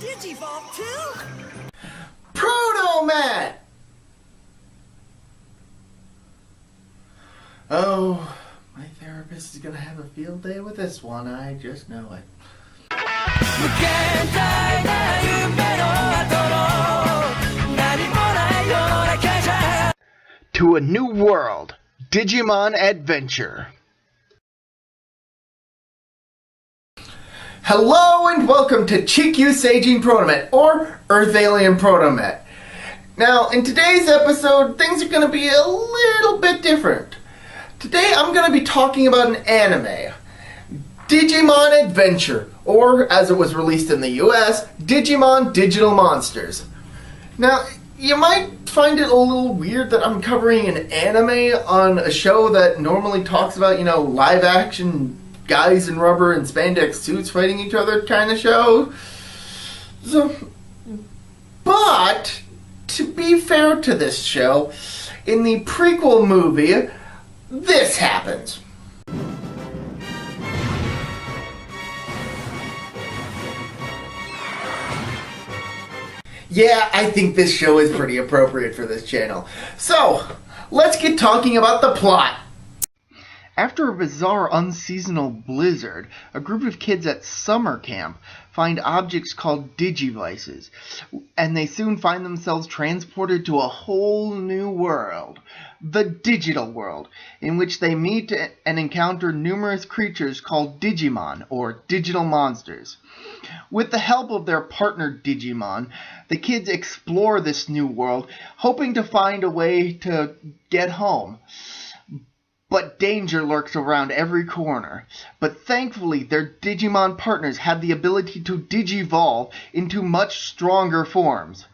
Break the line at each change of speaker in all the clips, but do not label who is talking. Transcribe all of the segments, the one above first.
Digivolve too?
ProtoMet! Oh, my therapist is gonna have a field day with this one. I just know it. To a new world, Digimon Adventure. Hello and welcome to Chikyu Seijin ProtoMet, or Earth Alien ProtoMet. Now, in today's episode, things are going to be a little bit different. Today, I'm going to be talking about an anime, Digimon Adventure, or as it was released in the US, Digimon Digital Monsters. Now, you might find it a little weird that I'm covering an anime on a show that normally talks about, live action guys in rubber and spandex suits fighting each other kind of show. But to be fair to this show, in the prequel movie, this happens. Yeah, I think this show is pretty appropriate for this channel. So, let's get talking about the plot. After a bizarre unseasonal blizzard, a group of kids at summer camp find objects called digivices, and they soon find themselves transported to a whole new world, the digital world, in which they meet and encounter numerous creatures called Digimon, or digital monsters. With the help of their partner Digimon, the kids explore this new world, hoping to find a way to get home. But danger lurks around every corner. But thankfully, their Digimon partners have the ability to digivolve into much stronger forms.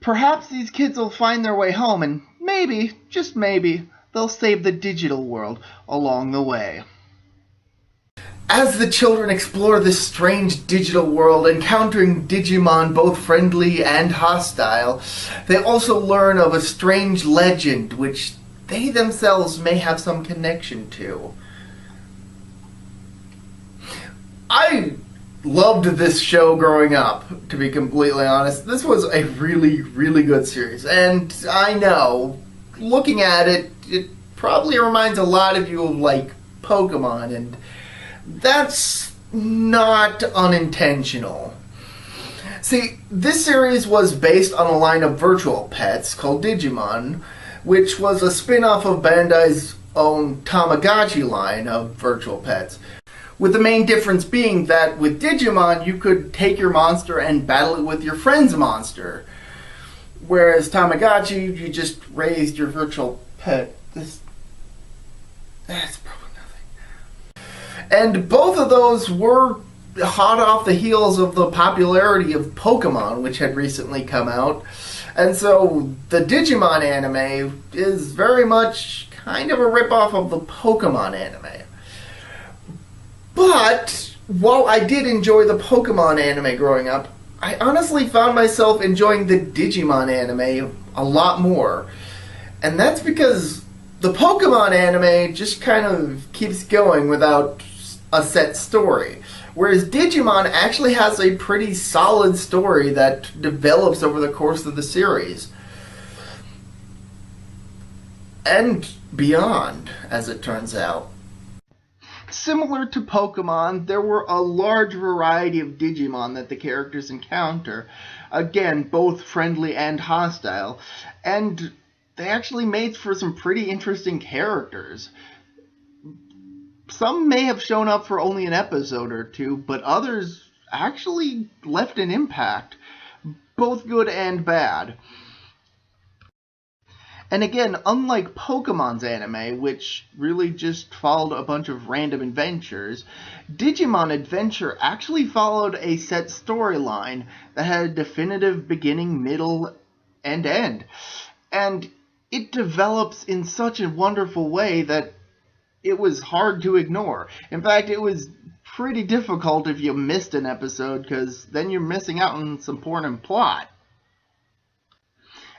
Perhaps these kids will find their way home and maybe, just maybe, they'll save the digital world along the way. As the children explore this strange digital world, encountering Digimon both friendly and hostile, they also learn of a strange legend which they themselves may have some connection to. I loved this show growing up, to be completely honest. This was a really, really good series. And I know, looking at it, it probably reminds a lot of you of, Pokemon, and that's not unintentional. See, this series was based on a line of virtual pets called Digimon, which was a spin-off of Bandai's own Tamagotchi line of virtual pets. With the main difference being that with Digimon, you could take your monster and battle it with your friend's monster. Whereas Tamagotchi, you just raised your virtual pet. That's probably nothing. And both of those were hot off the heels of the popularity of Pokemon, which had recently come out. And so the Digimon anime is very much kind of a ripoff of the Pokemon anime. But while I did enjoy the Pokemon anime growing up, I honestly found myself enjoying the Digimon anime a lot more. And that's because the Pokemon anime just kind of keeps going without a set story. Whereas Digimon actually has a pretty solid story that develops over the course of the series. And beyond, as it turns out. Similar to Pokemon, there were a large variety of Digimon that the characters encounter. Again, both friendly and hostile. And they actually made for some pretty interesting characters. Some may have shown up for only an episode or two, but others actually left an impact, both good and bad. And again, unlike Pokemon's anime, which really just followed a bunch of random adventures, Digimon Adventure actually followed a set storyline that had a definitive beginning, middle, and end. And it develops in such a wonderful way that it was hard to ignore. In fact, it was pretty difficult if you missed an episode, because then you're missing out on some important plot.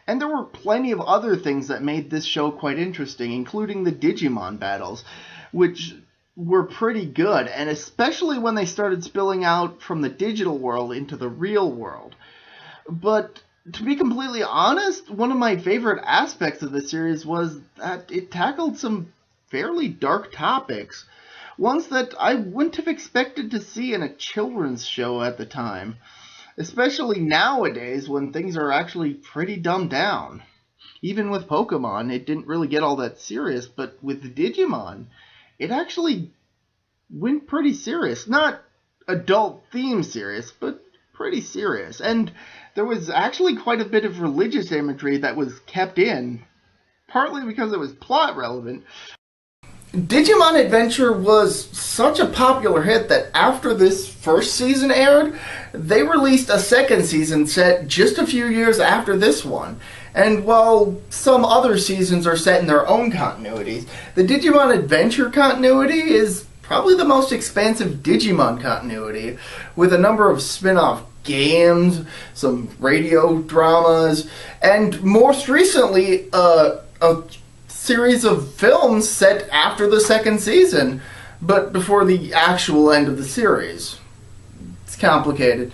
And there were plenty of other things that made this show quite interesting, including the Digimon battles, which were pretty good, and especially when they started spilling out from the digital world into the real world. But to be completely honest, one of my favorite aspects of the series was that it tackled some fairly dark topics, ones that I wouldn't have expected to see in a children's show at the time, especially nowadays when things are actually pretty dumbed down. Even with Pokemon, it didn't really get all that serious, but with Digimon, it actually went pretty serious. Not adult theme serious, but pretty serious. And there was actually quite a bit of religious imagery that was kept in, partly because it was plot relevant. Digimon Adventure was such a popular hit that after this first season aired, they released a second season set just a few years after this one. And while some other seasons are set in their own continuities, the Digimon Adventure continuity is probably the most expansive Digimon continuity, with a number of spin-off games, some radio dramas, and most recently, a series of films set after the second season, but before the actual end of the series. It's complicated.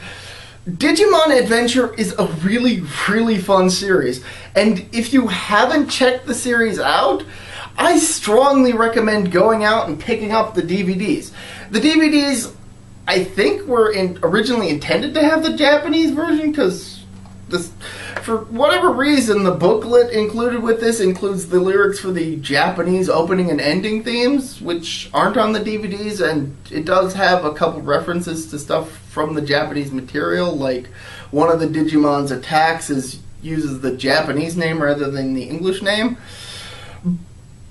Digimon Adventure is a really, really fun series, and if you haven't checked the series out, I strongly recommend going out and picking up the DVDs. The DVDs, I think, were originally intended to have the Japanese version, because for whatever reason, the booklet included with this includes the lyrics for the Japanese opening and ending themes, which aren't on the DVDs, and it does have a couple references to stuff from the Japanese material, like one of the Digimon's attacks uses the Japanese name rather than the English name.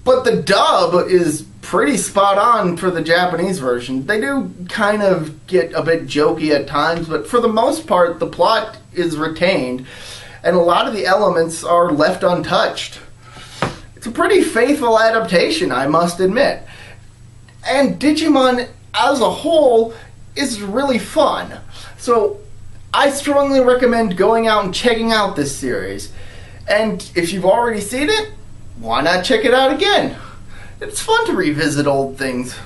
But the dub is pretty spot on for the Japanese version. They do kind of get a bit jokey at times, but for the most part, the plot is retained, and a lot of the elements are left untouched. It's a pretty faithful adaptation, I must admit. And Digimon as a whole is really fun. So I strongly recommend going out and checking out this series. And if you've already seen it, why not check it out again? It's fun to revisit old things.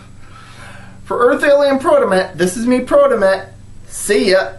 For Earth Alien ProtoMet, this is me, ProtoMet. See ya!